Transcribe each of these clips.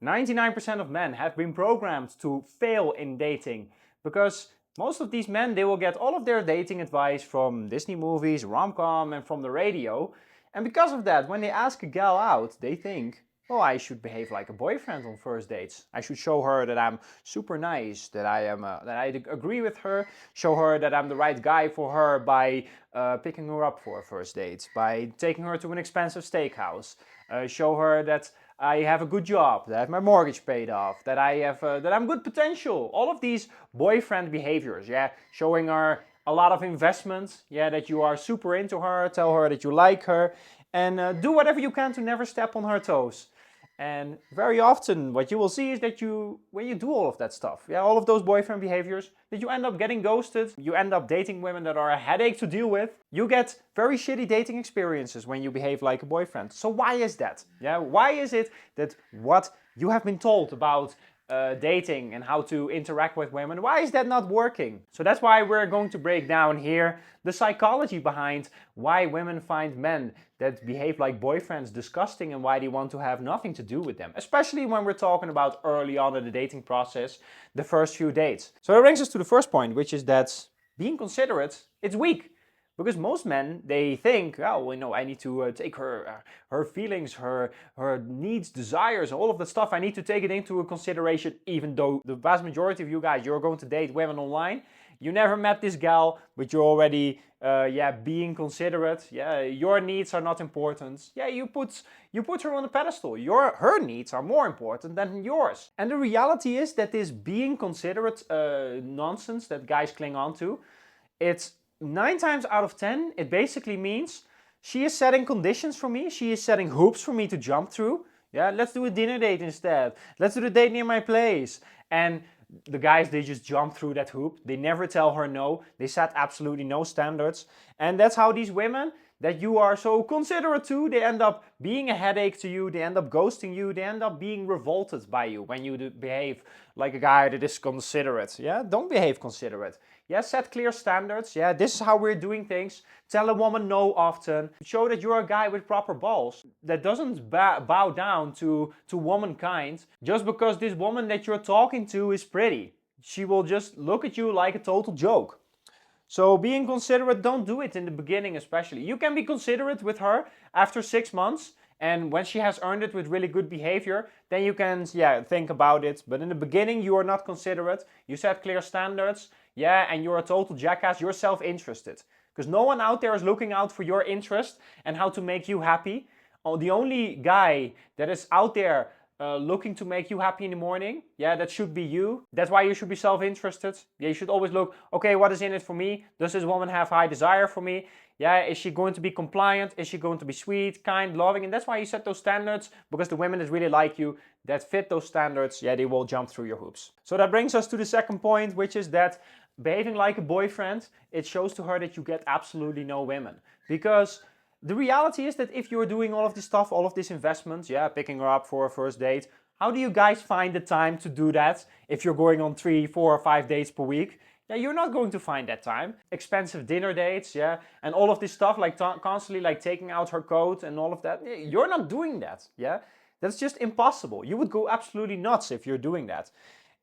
99% of men have been programmed to fail in dating because most of these men, they will get all of their dating advice from Disney movies, rom-com, and from the radio. And because of that, when they ask a gal out, they think, oh, I should behave like a boyfriend on first dates. I should show her that I'm super nice, that I agree with her, show her that I'm the right guy for her by picking her up for a first date, by taking her to an expensive steakhouse, show her that I have a good job, that I have my mortgage paid off, that that I'm good potential. All of these boyfriend behaviors, yeah, showing her a lot of investment, yeah, that you are super into her, tell her that you like her, and do whatever you can to never step on her toes. And very often what you will see is that when you do all of that stuff, yeah, all of those boyfriend behaviors, that you end up getting ghosted, you end up dating women that are a headache to deal with. You get very shitty dating experiences when you behave like a boyfriend. So why is that? Yeah, why is it that what you have been told about dating and how to interact with women, why is that not working? So that's why we're going to break down here the psychology behind why women find men that behave like boyfriends disgusting and why they want to have nothing to do with them, especially when we're talking about early on in the dating process, the first few dates. So that brings us to the first point, which is that being considerate, it's weak. Because most men, they think, oh, you know, I need to take her feelings, her needs, desires, all of that stuff. I need to take it into consideration, even though the vast majority of you guys, you're going to date women online. You never met this gal, but you're already, being considerate. Yeah, your needs are not important. Yeah, you put her on a pedestal. Her needs are more important than yours. And the reality is that this being considerate nonsense that guys cling on to, it's 9 times out of 10, it basically means she is setting conditions for me. She is setting hoops for me to jump through. Yeah, let's do a dinner date instead. Let's do the date near my place. And the guys, they just jump through that hoop. They never tell her no. They set absolutely no standards. And that's how these women that you are so considerate to, they end up being a headache to you. They end up ghosting you. They end up being revolted by you when you behave like a guy that is considerate. Yeah, don't behave considerate. Yeah, set clear standards. Yeah, this is how we're doing things. Tell a woman no often. Show that you're a guy with proper balls that doesn't bow down to womankind just because this woman that you're talking to is pretty. She will just look at you like a total joke. So being considerate, don't do it in the beginning especially. You can be considerate with her after 6 months, and when she has earned it with really good behavior, then you can, think about it. But in the beginning, you are not considerate. You set clear standards, and you're a total jackass. You're self-interested. Because no one out there is looking out for your interest and how to make you happy. Oh, the only guy that is out there looking to make you happy in the morning, that should be you. That's why you should be self-interested. You should always look, okay, what is in it for me? Does this woman have high desire for me? Is she going to be compliant? Is she going to be sweet, kind, loving? And that's why you set those standards, because the women that really like you, that fit those standards, they will jump through your hoops. So that brings us to the second point, which is that behaving like a boyfriend, it shows to her that you get absolutely no women. Because the reality is that if you're doing all of this stuff, all of these investments, picking her up for a first date, how do you guys find the time to do that if you're going on 3, 4, or 5 dates per week? You're not going to find that time. Expensive dinner dates, and all of this stuff, like constantly like taking out her coat and all of that. You're not doing that, That's just impossible. You would go absolutely nuts if you're doing that.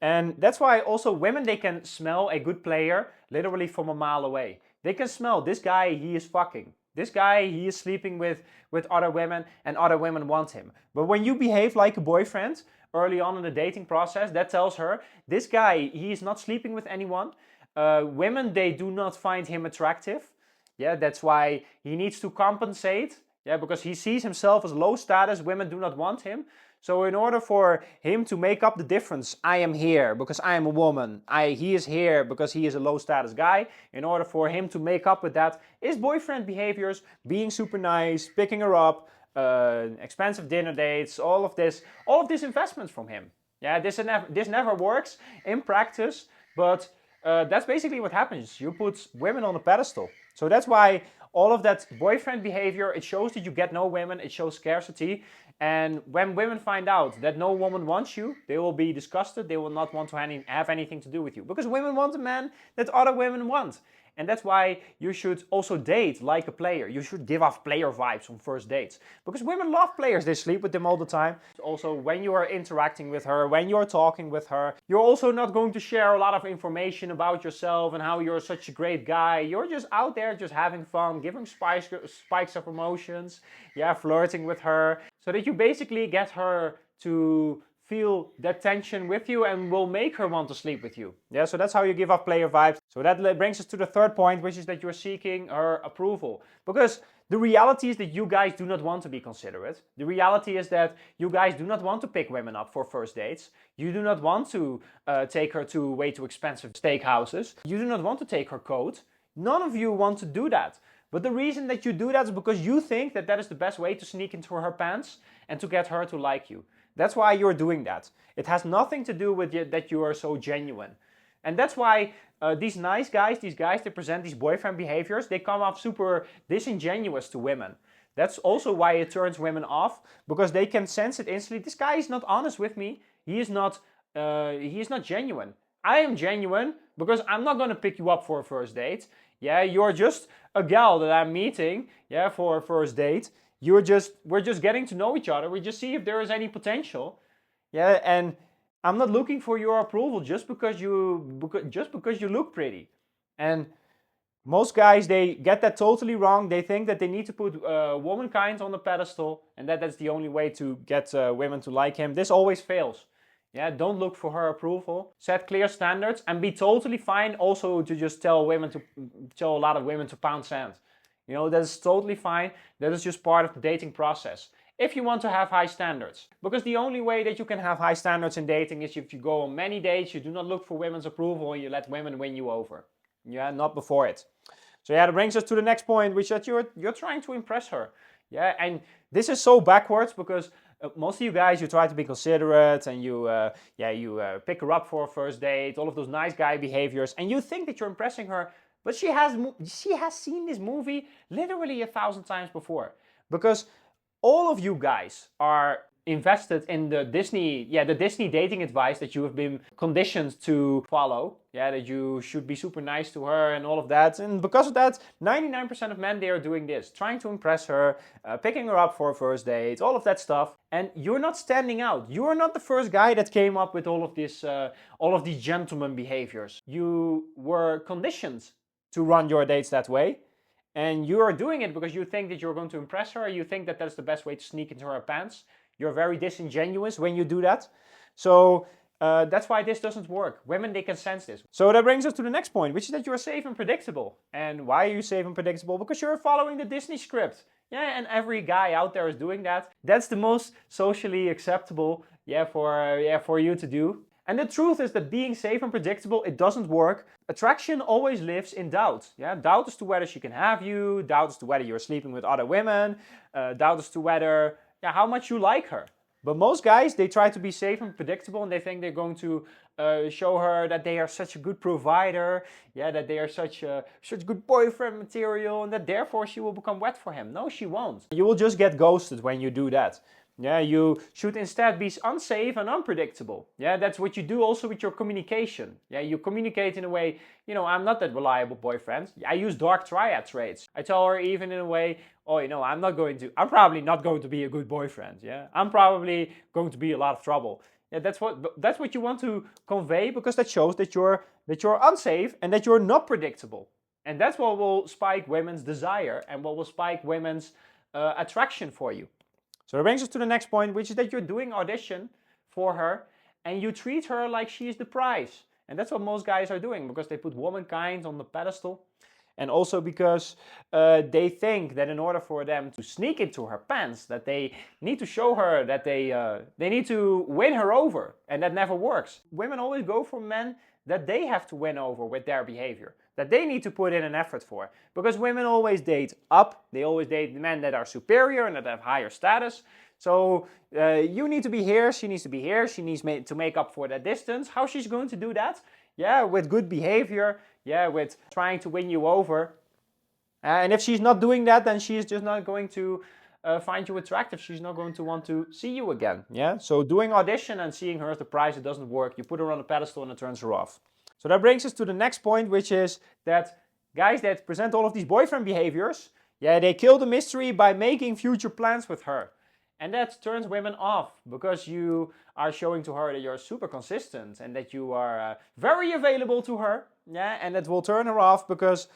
And that's why also women, they can smell a good player literally from a mile away. They can smell, this guy, he is fucking. This guy, he is sleeping with other women and other women want him. But when you behave like a boyfriend early on in the dating process, that tells her, this guy, he is not sleeping with anyone. Women, they do not find him attractive. That's why he needs to compensate. Because he sees himself as low status. Women do not want him. So in order for him to make up the difference, I am here because I am a woman. He is here because he is a low status guy. In order for him to make up with that is boyfriend behaviors, being super nice, picking her up, expensive dinner dates, all of these investments from him. This never works in practice, but that's basically what happens. You put women on a pedestal. So that's why all of that boyfriend behavior, it shows that you get no women, it shows scarcity. And when women find out that no woman wants you, they will be disgusted. They will not want to have anything to do with you. Because women want a man that other women want. And that's why you should also date like a player. You should give off player vibes on first dates. Because women love players, they sleep with them all the time. Also, when you are interacting with her, when you're talking with her, you're also not going to share a lot of information about yourself and how you're such a great guy. You're just out there just having fun, giving spikes of emotions, yeah, flirting with her, so that you basically get her to feel that tension with you and will make her want to sleep with you. Yeah, so that's how you give off player vibes. So that brings us to the third point, which is that you're seeking her approval. Because the reality is that you guys do not want to be considerate. The reality is that you guys do not want to pick women up for first dates. You do not want to take her to way too expensive steakhouses. You do not want to take her coat. None of you want to do that. But the reason that you do that is because you think that that is the best way to sneak into her pants and to get her to like you. That's why you're doing that. It has nothing to do with that you are so genuine. And that's why these nice guys, these guys that present these boyfriend behaviors, they come off super disingenuous to women. That's also why it turns women off, because they can sense it instantly. This guy is not honest with me. He is not genuine. I am genuine because I'm not going to pick you up for a first date. Yeah, you're just a gal that I'm meeting, yeah, for a first date. We're just getting to know each other. We just see if there is any potential. Yeah, and I'm not looking for your approval just because you look pretty. And most guys, they get that totally wrong. They think that they need to put womankind on the pedestal and that's the only way to get women to like him. This always fails. Yeah, don't look for her approval. Set clear standards and be totally fine also to just tell a lot of women to pound sand. You know, that is totally fine. That is just part of the dating process. If you want to have high standards. Because the only way that you can have high standards in dating is if you go on many dates, you do not look for women's approval and you let women win you over. Yeah, not before it. So yeah, that brings us to the next point, which is that you're trying to impress her. Yeah, and this is so backwards because most of you guys, you try to be considerate and you pick her up for a first date, all of those nice guy behaviors, and you think that you're impressing her. But she has seen this movie literally 1,000 times before. Because all of you guys are invested in the Disney dating advice that you have been conditioned to follow. Yeah, that you should be super nice to her and all of that. And because of that, 99% of men, they are doing this, trying to impress her, picking her up for a first date, all of that stuff. And you're not standing out. You are not the first guy that came up with all of these gentleman behaviors. You were conditioned to run your dates that way. And you are doing it because you think that you're going to impress her. You think that that's the best way to sneak into her pants. You're very disingenuous when you do that. So that's why this doesn't work. Women, they can sense this. So that brings us to the next point, which is that you're safe and predictable. And why are you safe and predictable? Because you're following the Disney script. Yeah, and every guy out there is doing that. That's the most socially acceptable, for you to do. And the truth is that being safe and predictable, it doesn't work. Attraction always lives in doubt. Yeah, doubt as to whether she can have you, doubt as to whether you're sleeping with other women, doubt as to whether, how much you like her. But most guys, they try to be safe and predictable and they think they're going to show her that they are such a good provider, that they are such good boyfriend material and that therefore she will become wet for him. No, she won't. You will just get ghosted when you do that. Yeah, you should instead be unsafe and unpredictable. Yeah, that's what you do also with your communication. Yeah, you communicate in a way, I'm not that reliable boyfriend. I use dark triad traits. I tell her even in a way, I'm probably not going to be a good boyfriend. Yeah, I'm probably going to be a lot of trouble. Yeah, that's what you want to convey because that shows that you're unsafe and that you're not predictable. And that's what will spike women's desire and what will spike women's attraction for you. So that brings us to the next point, which is that you're doing audition for her and you treat her like she is the prize. And that's what most guys are doing because they put womankind on the pedestal. And also because they think that in order for them to sneak into her pants, that they need to show her that they need to win her over. And that never works. Women always go for men that they have to win over with their behavior, that they need to put in an effort for. Because women always date up, they always date men that are superior and that have higher status. So you need to be here, she needs to be here, she needs to make up for that distance. How she's going to do that? Yeah, with good behavior, with trying to win you over. And if she's not doing that, then she's just not going to find you attractive. She's not going to want to see you again. Yeah. So doing audition and seeing her as the prize, it doesn't work. You put her on a pedestal and it turns her off. So that brings us to the next point, which is that guys that present all of these boyfriend behaviors, yeah, they kill the mystery by making future plans with her. And that turns women off because you are showing to her that you're super consistent and that you are very available to her. Yeah, and that will turn her off because,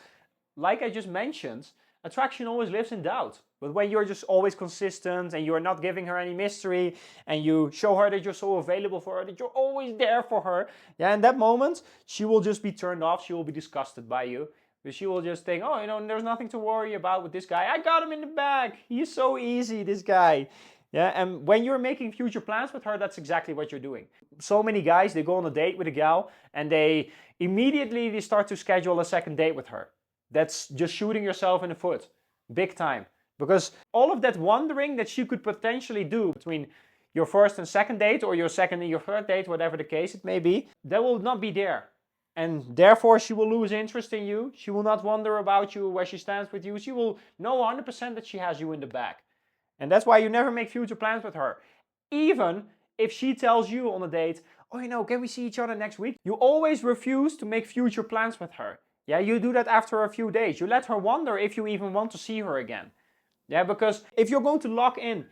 like I just mentioned, attraction always lives in doubt. But when you're just always consistent and you're not giving her any mystery and you show her that you're so available for her, that you're always there for her, yeah, in that moment, she will just be turned off. She will be disgusted by you. But she will just think, oh, you know, there's nothing to worry about with this guy. I got him in the bag. He's so easy, this guy. Yeah, and when you're making future plans with her, that's exactly what you're doing. So many guys, they go on a date with a gal and they immediately start to schedule a second date with her. That's just shooting yourself in the foot, big time. Because all of that wondering that she could potentially do between your first and second date, or your second and your third date, whatever the case it may be, that will not be there. And therefore she will lose interest in you. She will not wonder about you, where she stands with you. She will know 100% that she has you in the bag. And that's why you never make future plans with her. Even if she tells you on a date, oh, you know, can we see each other next week? You always refuse to make future plans with her. Yeah, you do that after a few days. You let her wonder if you even want to see her again. Yeah, because if you're going to lock in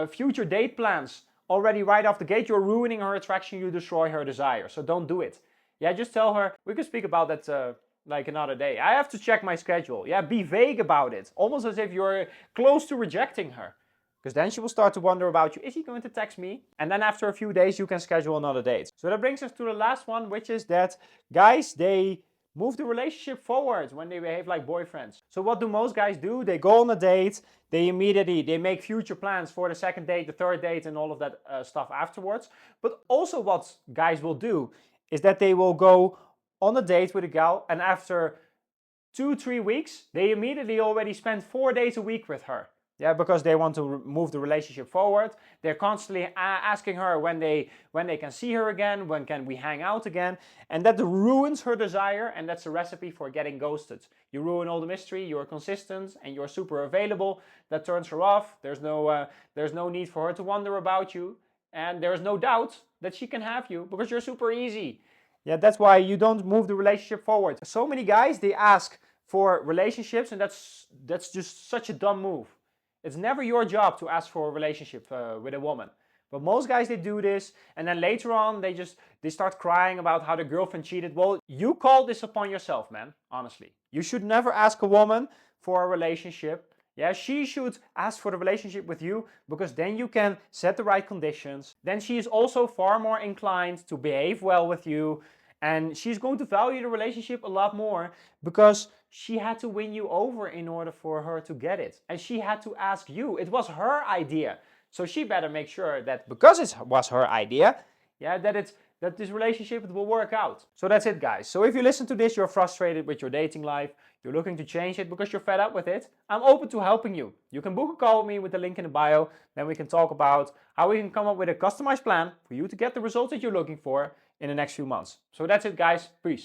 future date plans already right off the gate, you're ruining her attraction, you destroy her desire. So don't do it. Yeah, just tell her, we could speak about that like another day. I have to check my schedule. Yeah, be vague about it. Almost as if you're close to rejecting her. Because then she will start to wonder about you. Is he going to text me? And then after a few days, you can schedule another date. So that brings us to the last one, which is that guys, they move the relationship forward when they behave like boyfriends. So what do most guys do? They go on a date, they make future plans for the second date, the third date, and all of that stuff afterwards. But also what guys will do is that they will go on a date with a gal, and after 2-3 weeks, they immediately already spend 4 days a week with her. Yeah, because they want to move the relationship forward. They're constantly asking her when they can see her again, when can we hang out again. And that ruins her desire, and that's a recipe for getting ghosted. You ruin all the mystery, you're consistent, and you're super available. That turns her off. There's no need for her to wonder about you. And there's no doubt that she can have you because you're super easy. Yeah, that's why you don't move the relationship forward. So many guys, they ask for relationships, and that's just such a dumb move. It's never your job to ask for a relationship with a woman. But most guys, they do this, and then later on, they start crying about how their girlfriend cheated. Well, you called this upon yourself, man, honestly. You should never ask a woman for a relationship. Yeah, she should ask for the relationship with you, because then you can set the right conditions. Then she is also far more inclined to behave well with you, and she's going to value the relationship a lot more because she had to win you over in order for her to get it. And she had to ask you. It was her idea. So she better make sure that because it was her idea, yeah, that this relationship will work out. So that's it, guys. So if you listen to this, you're frustrated with your dating life, you're looking to change it because you're fed up with it, I'm open to helping you. You can book a call with me with the link in the bio. Then we can talk about how we can come up with a customized plan for you to get the results that you're looking for in the next few months. So that's it, guys. Peace.